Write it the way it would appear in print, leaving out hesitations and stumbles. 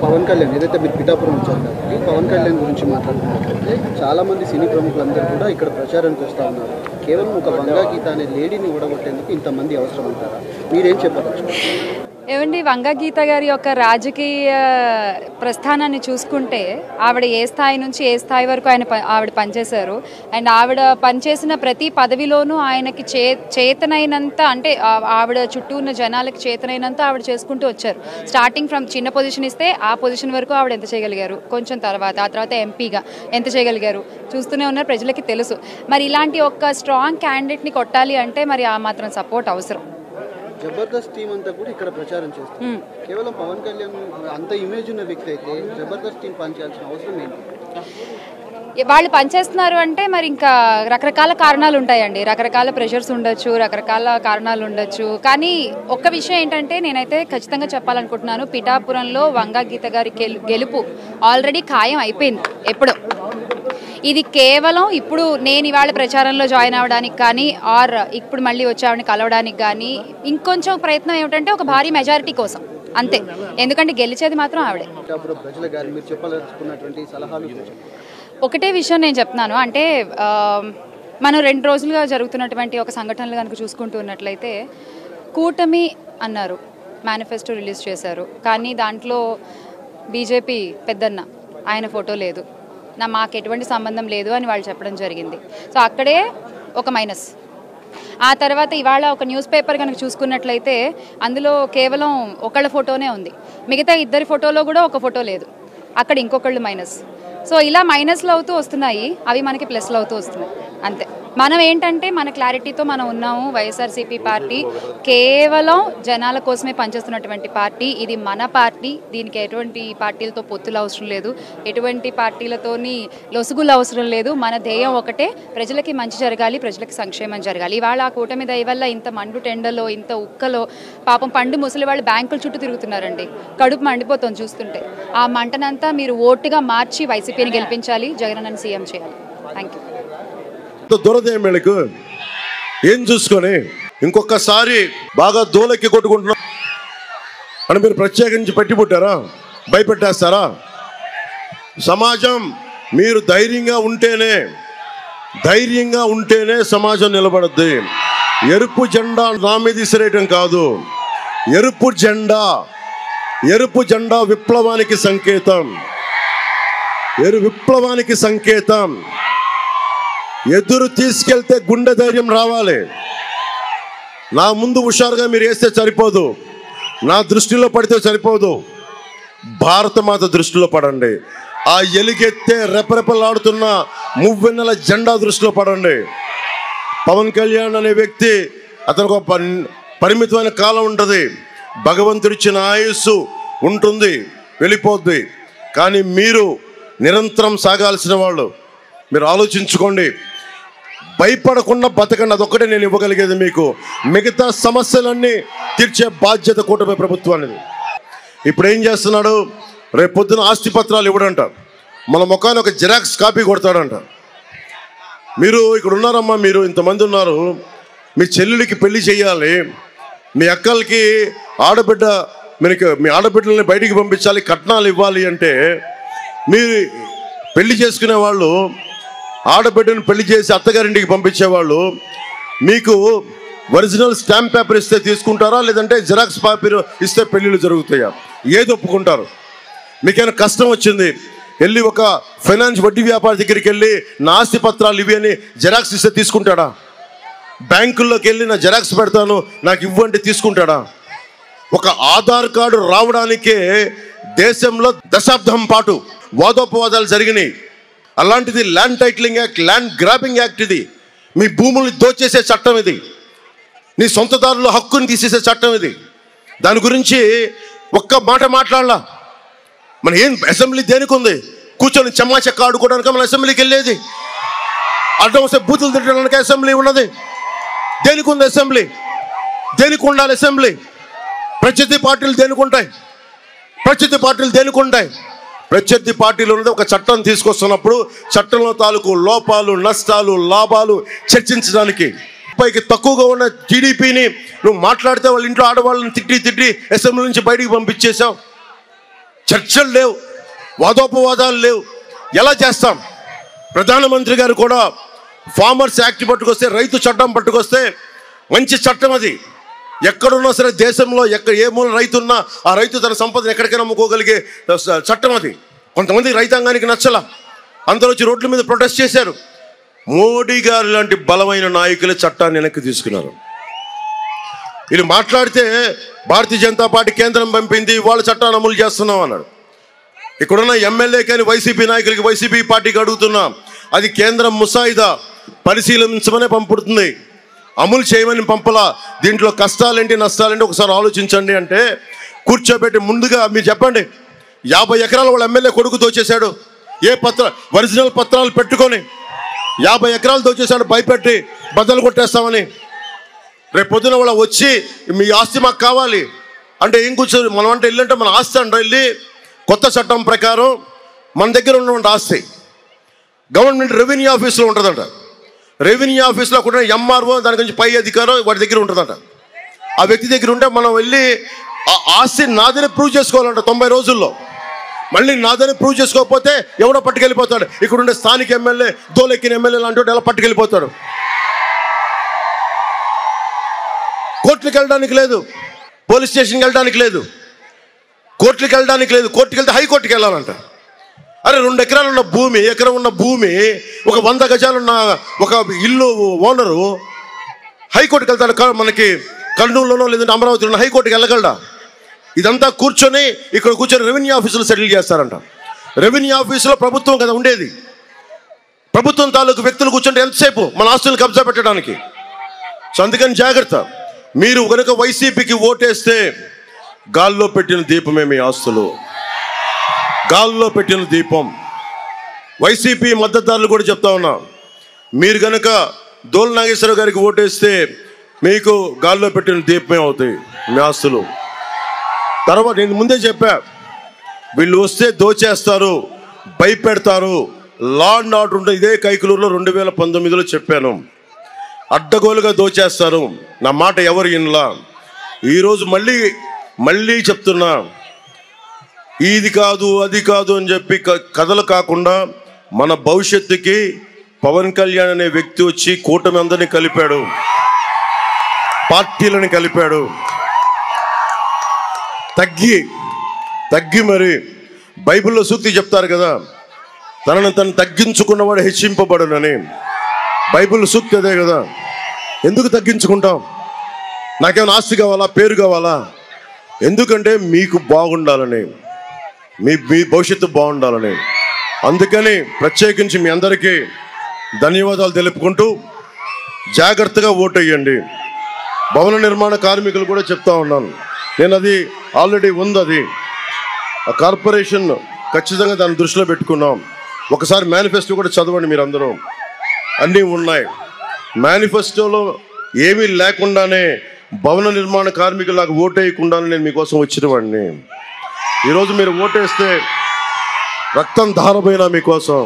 పవన్ కళ్యాణ్ ఏదైతే మీరు పిఠాపురం వచ్చారు కాబట్టి పవన్ కళ్యాణ్ గురించి మాట్లాడుతున్నట్లయితే చాలామంది సినీ ప్రముఖులందరూ కూడా ఇక్కడ ప్రచారానికి వస్తూ ఉన్నారు. కేవలం ఒక వంగా గీత అనే లేడీని ఓడగొట్టేందుకు ఇంతమంది అవసరం అంటారా? మీరేం చెప్పదలుచుకుంటారు? ఏమండి, వంగా గీత గారి యొక్క రాజకీయ ప్రస్థానాన్ని చూసుకుంటే ఆవిడ ఏ స్థాయి నుంచి ఏ స్థాయి వరకు ఆవిడ పనిచేశారు. అండ్ ఆవిడ పనిచేసిన ప్రతి పదవిలోనూ ఆయనకి చేతనైనంత, అంటే ఆవిడ చుట్టూ ఉన్న జనాలకి చేతనైనంత ఆవిడ చేసుకుంటూ వచ్చారు. స్టార్టింగ్ ఫ్రమ్ చిన్న పొజిషన్ ఇస్తే ఆ పొజిషన్ వరకు ఆవిడ ఎంత చేయగలిగారు, కొంచెం ఆ తర్వాత ఎంపీగా ఎంత చేయగలిగారు చూస్తూనే ఉన్నారు, ప్రజలకి తెలుసు. మరి ఇలాంటి ఒక స్ట్రాంగ్ క్యాండిడేట్ని కొట్టాలి అంటే మరి ఆ మాత్రం సపోర్ట్ అవసరం. జబర్దస్త్ టీం అంతా కూడా ఇక్కడ ప్రచారం చేస్తుంది. కేవలం పవన్ కళ్యాణ్ అంత ఇమేజ్ ఉన్న వ్యక్తి అయితే జబర్దస్త్ టీం పనిచేయాల్సిన అవసరం ఏంటి? వాళ్ళు పనిచేస్తున్నారు అంటే మరి ఇంకా రకరకాల కారణాలు ఉంటాయండి, రకరకాల ప్రెషర్స్ ఉండొచ్చు, రకరకాల కారణాలు ఉండొచ్చు. కానీ ఒక్క విషయం ఏంటంటే నేనైతే ఖచ్చితంగా చెప్పాలనుకుంటున్నాను, పిఠాపురంలో వంగా గీత గారి గెలుపు ఆల్రెడీ ఖాయం అయిపోయింది ఎప్పుడో. ఇది కేవలం ఇప్పుడు నేను ఇవాళ ప్రచారంలో జాయిన్ అవ్వడానికి కానీ ఆర్ ఇప్పుడు మళ్ళీ వచ్చామని కలవడానికి కానీ ఇంకొంచెం ప్రయత్నం ఏమిటంటే ఒక భారీ మెజారిటీ కోసం అంతే. ఎందుకంటే గెలిచేది మాత్రం ఆవిడే. ఒకటే విషయం నేను చెప్తున్నాను, అంటే మనం 2 రోజులుగా జరుగుతున్నటువంటి ఒక సంఘటనలు కనుక చూసుకుంటూ ఉన్నట్లయితే, కూటమి అన్నారు, మేనిఫెస్టో రిలీజ్ చేశారు, కానీ దాంట్లో బీజేపీ పెద్దన్న ఆయన ఫోటో లేదు, మాకు ఎటువంటి సంబంధం లేదు అని వాళ్ళు చెప్పడం జరిగింది. సో అక్కడే ఒక మైనస్. ఆ తర్వాత ఇవాళ ఒక న్యూస్ పేపర్ కనుక చూసుకున్నట్లయితే అందులో కేవలం ఒకళ్ళ ఫోటోనే ఉంది, మిగతా 2 ఫోటోలో కూడా ఒక ఫోటో లేదు, అక్కడ ఇంకొకళ్ళు మైనస్. సో ఇలా మైనస్లు అవుతూ వస్తున్నాయి, అవి మనకి ప్లస్లు అవుతూ వస్తున్నాయి అంతే. మనం ఏంటంటే మన క్లారిటీతో మనం ఉన్నాము. వైఎస్ఆర్సీపీ పార్టీ కేవలం జనాల కోసమే పనిచేస్తున్నటువంటి పార్టీ, ఇది మన పార్టీ, దీనికి ఎటువంటి పార్టీలతో పొత్తులు అవసరం లేదు, ఎటువంటి పార్టీలతోని లొసుగులు అవసరం లేదు. మన ధ్యేయం ఒకటే, ప్రజలకి మంచి జరగాలి, ప్రజలకి సంక్షేమం జరగాలి. ఇవాళ ఆ కూటమి దయ వల్ల ఇంత మండు టెండలో, ఇంత ఉక్కలో పాపం పండు ముసలి వాళ్ళు బ్యాంకుల చుట్టూ తిరుగుతున్నారండి, కడుపు మండిపోతుంది చూస్తుంటే. ఆ మంటనంతా మీరు ఓటుగా మార్చి వైసీపీని గెలిపించాలి, జగనన్నని సీఎం చేయాలి. Thank you. దురదయం వీళ్ళకు ఏం చూసుకొని ఇంకొకసారి బాగా దూలెక్కి కొట్టుకుంటున్నా అని మీరు ప్రత్యేకించి పెట్టిపుట్టారా? భయపెట్టేస్తారా? సమాజం మీరు ధైర్యంగా ఉంటేనే సమాజం నిలబడద్ది. ఎరుపు జెండా నా మీద విసిరేయటం కాదు, ఎరుపు జెండా విప్లవానికి సంకేతం, విప్లవానికి సంకేతం. ఎదురు తీసుకెళ్తే గుండె ధైర్యం రావాలి. నా ముందు హుషారుగా మీరు వేస్తే సరిపోదు, నా దృష్టిలో పడితే సరిపోదు, భారతమాత దృష్టిలో పడండి. ఆ ఎలుగెత్తే రెపరెపలాడుతున్న మువ్వెన్నెల జెండా దృష్టిలో పడండి. పవన్ కళ్యాణ్ అనే వ్యక్తి, అతనికి ఒక పరిమితమైన కాలం ఉంటుంది, భగవంతుడిచ్చిన ఆయుస్సు ఉంటుంది, వెళ్ళిపోద్ది. కానీ మీరు నిరంతరం సాగాల్సిన వాళ్ళు, మీరు ఆలోచించుకోండి. భయపడకుండా బతకండి, అదొక్కటే నేను ఇవ్వగలిగేది మీకు. మిగతా సమస్యలన్నీ తీర్చే బాధ్యత కూటమి ప్రభుత్వానికి. ఇప్పుడు ఏం చేస్తున్నాడు? రేపు పొద్దున ఆస్తి పత్రాలు ఇవ్వడంట, మన ముఖాన్ని ఒక జిరాక్స్ కాపీ కొడతాడంట. మీరు ఇక్కడ ఉన్నారమ్మా, మీరు ఇంతమంది ఉన్నారు, మీ చెల్లెలికి పెళ్లి చేయాలి, మీ అక్కలకి ఆడబిడ్డ, మీ ఆడబిడ్డలని బయటికి పంపించాలి, కట్నాలు ఇవ్వాలి అంటే మీరు పెళ్లి చేసుకునే వాళ్ళు, ఆడబిడ్డను పెళ్లి చేసి అత్తగారింటికి పంపించేవాళ్ళు, మీకు ఒరిజినల్ స్టాంప్ పేపర్ ఇస్తే తీసుకుంటారా, లేదంటే జిరాక్స్ పేపర్ ఇస్తే పెళ్ళిళ్ళు జరుగుతాయా? ఏది ఒప్పుకుంటారు? మీకైనా కష్టం వచ్చింది, వెళ్ళి ఒక ఫైనాన్స్ వడ్డీ వ్యాపారి దగ్గరికి వెళ్ళి నా ఆస్తి పత్రాలు ఇవి అని జిరాక్స్ ఇస్తే తీసుకుంటాడా? బ్యాంకుల్లోకి వెళ్ళి నా జిరాక్స్ పెడతాను నాకు ఇవ్వండి తీసుకుంటాడా? ఒక ఆధార్ కార్డు రావడానికే దేశంలో దశాబ్దం పాటు వాదోపవాదాలు జరిగినాయి. అలాంటిది land titling act, land grabbing act, ఇది మీ భూముల్ని దోచేసే చట్టం, ఇది నీ సొంతదారుల హక్కుని తీసేసే చట్టం ఇది. దాని గురించి ఒక్క మాట మాట్లాడాల. మన ఏం అసెంబ్లీ దేనికి ఉంది? కూర్చొని చెమ్మా చెక్క ఆడుకోవడానికి మన అసెంబ్లీకి వెళ్ళేది, అడ్డం వస్తే బూతులు తిట్టడానికి అసెంబ్లీ ఉన్నది. దేనికి ఉంది అసెంబ్లీ? దేనికి ఉండాలి అసెంబ్లీ? ప్రత్యర్థి పార్టీలు దేనికి ఉంటాయి? ప్రత్యర్థి పార్టీలు ఉన్నది ఒక చట్టం తీసుకొస్తున్నప్పుడు చట్టంలో తాలూకు లోపాలు, నష్టాలు, లాభాలు చర్చించడానికి. పైకి తక్కువగా ఉన్న టీడీపీని నువ్వు మాట్లాడితే వాళ్ళ ఇంట్లో ఆడవాళ్ళని తిట్టి అసెంబ్లీ నుంచి బయటికి పంపించేశావు. చర్చలు లేవు, వాదోపవాదాలు లేవు. ఎలా చేస్తాం? ప్రధానమంత్రి గారు కూడా ఫార్మర్స్ యాక్ట్ పట్టుకొస్తే, రైతు చట్టం పట్టుకొస్తే మంచి చట్టం అది. ఎక్కడున్నా సరే దేశంలో ఏ మూల రైతు ఉన్నా ఆ రైతు తన సంపదను ఎక్కడికైనా అమ్ముకోగలిగే చట్టం అది. కొంతమంది రైతాంగానికి నచ్చలా, అందరూ వచ్చి రోడ్ల మీద ప్రొటెస్ట్ చేశారు. మోడీ గారు లాంటి బలమైన నాయకులే చట్టాన్ని వెనక్కి తీసుకున్నారు. వీళ్ళు మాట్లాడితే భారతీయ జనతా పార్టీ కేంద్రం పంపింది, వాళ్ళ చట్టాన్ని అమలు చేస్తున్నాం అన్నాడు. ఇక్కడున్న ఎమ్మెల్యే కానీ వైసీపీ నాయకులకి, వైసీపీ పార్టీకి అడుగుతున్నాం, అది కేంద్రం ముసాయిదా పరిశీలించమనే పంపుతుంది, అమలు చేయమని పంపలా. దీంట్లో కష్టాలేంటి నష్టాలేంటి ఒకసారి ఆలోచించండి అంటే కూర్చోబెట్టి ముందుగా మీరు చెప్పండి. 50 ఎకరాలు వాళ్ళ ఎమ్మెల్యే కొడుకు దోచేశాడు. ఒరిజినల్ పత్రాలు పెట్టుకొని 50 ఎకరాలు దోచేశాడు, భయపెట్టి బద్దలు కొట్టేస్తామని. రేపు పొద్దున వాళ్ళ వచ్చి మీ ఆస్తి మాకు కావాలి అంటే ఏం కూర్చొని మనం అంటే ఇల్లు అంటే మన ఆస్తి అంట. వెళ్ళి కొత్త చట్టం ప్రకారం మన దగ్గర ఉన్నటువంటి ఆస్తి గవర్నమెంట్ రెవెన్యూ ఆఫీస్లో ఉంటుందంట. రెవెన్యూ ఆఫీస్లో కూడా ఎంఆర్ఓ దాని గురించి పై అధికారం వాడి దగ్గర ఉంటుందంట. ఆ వ్యక్తి దగ్గర ఉంటే మనం వెళ్ళి ఆ ఆస్తి నాదని ప్రూవ్ చేసుకోవాలంట 90 రోజుల్లో. మళ్ళీ నాదని ప్రూవ్ చేసుకోకపోతే ఎవడో పట్టుకెళ్ళిపోతాడు. ఇక్కడ ఉండే స్థానిక ఎమ్మెల్యే, దోలెక్కిన ఎమ్మెల్యే లాంటి వాడు ఎలా పట్టుకెళ్ళిపోతాడు. కోర్టులకు వెళ్ళడానికి లేదు, పోలీస్ స్టేషన్కి వెళ్ళడానికి లేదు, కోర్టులకు వెళ్ళడానికి లేదు. కోర్టుకు వెళ్తే హైకోర్టుకి వెళ్ళాలంట. అరే 2 ఎకరాలు ఉన్న భూమి, ఎకరం ఉన్న భూమి, ఒక 100 గజాలున్న ఒక ఇల్లు ఓనరు హైకోర్టుకి వెళ్తాడు. మనకి కర్నూలులోనో లేదంటే అమరావతిలోనో హైకోర్టుకి వెళ్ళగలడా? ఇదంతా కూర్చొని ఇక్కడ కూర్చొని రెవెన్యూ ఆఫీసులో సెటిల్ చేస్తారంట. రెవెన్యూ ఆఫీసులో ప్రభుత్వం కదా ఉండేది. ప్రభుత్వం తాలూకు వ్యక్తులు కూర్చుంటే ఎంతసేపు మన ఆస్తులను కబ్జా పెట్టడానికి. సో అందుకని జాగ్రత్త. మీరు కనుక వైసీపీకి ఓటేస్తే గాల్లో పెట్టిన దీపమే మీ ఆస్తులు, గాల్లో పెట్టిన దీపం. వైసీపీ మద్దతుదారులు కూడా చెప్తా ఉన్నా, మీరు కనుక దోల నాగేశ్వరరావు గారికి ఓటేస్తే మీకు గాల్లో పెట్టిన దీపమే అవుతాయి మీ ఆస్తులు. తర్వాత నేను ముందే చెప్పా, వీళ్ళు వస్తే దోచేస్తారు, భయపెడతారు, లా అండ్ ఆర్డర్ ఉంటుంది. ఇదే కైకలూరులో 2019లో చెప్పాను, అడ్డగోలుగా దోచేస్తారు. నా మాట ఎవరు వినలా. ఈరోజు మళ్ళీ చెప్తున్నా, ఇది కాదు అది కాదు అని చెప్పి కథలు కాకుండా మన భవిష్యత్తుకి పవన్ కళ్యాణ్ అనే వ్యక్తి వచ్చి కూటమి అందరినీ కలిపాడు, పార్టీలను కలిపాడు. తగ్గి మరి బైబిల్లో సూక్తి చెప్తారు కదా, తనను తను తగ్గించుకున్నవాడు హెచ్చింపబడునని. బైబిల్ సూక్తి అదే కదా. ఎందుకు తగ్గించుకుంటాం? నాకేమైనా ఆస్తి కావాలా, పేరు కావాలా? ఎందుకంటే మీకు బాగుండాలని, మీ భవిష్యత్తు బాగుండాలని. అందుకని ప్రత్యేకించి మీ అందరికీ ధన్యవాదాలు తెలుపుకుంటూ జాగ్రత్తగా ఓటు వేయండి. భవన నిర్మాణ కార్మికులు కూడా చెప్తా ఉన్నాను, నేను అది ఆల్రెడీ ఉంది, అది ఆ కార్పొరేషన్ ఖచ్చితంగా దాన్ని దృష్టిలో పెట్టుకున్నాం. ఒకసారి మేనిఫెస్టో కూడా చదవండి మీరు అందరూ, అన్నీ ఉన్నాయి. మేనిఫెస్టోలో ఏమీ లేకుండానే భవన నిర్మాణ కార్మికులు నాకు ఓటు వేయకుండానే నేను మీకోసం వచ్చిన వాడిని. ఈరోజు మీరు ఓటేస్తే రక్తం ధారపోయినా మీకోసం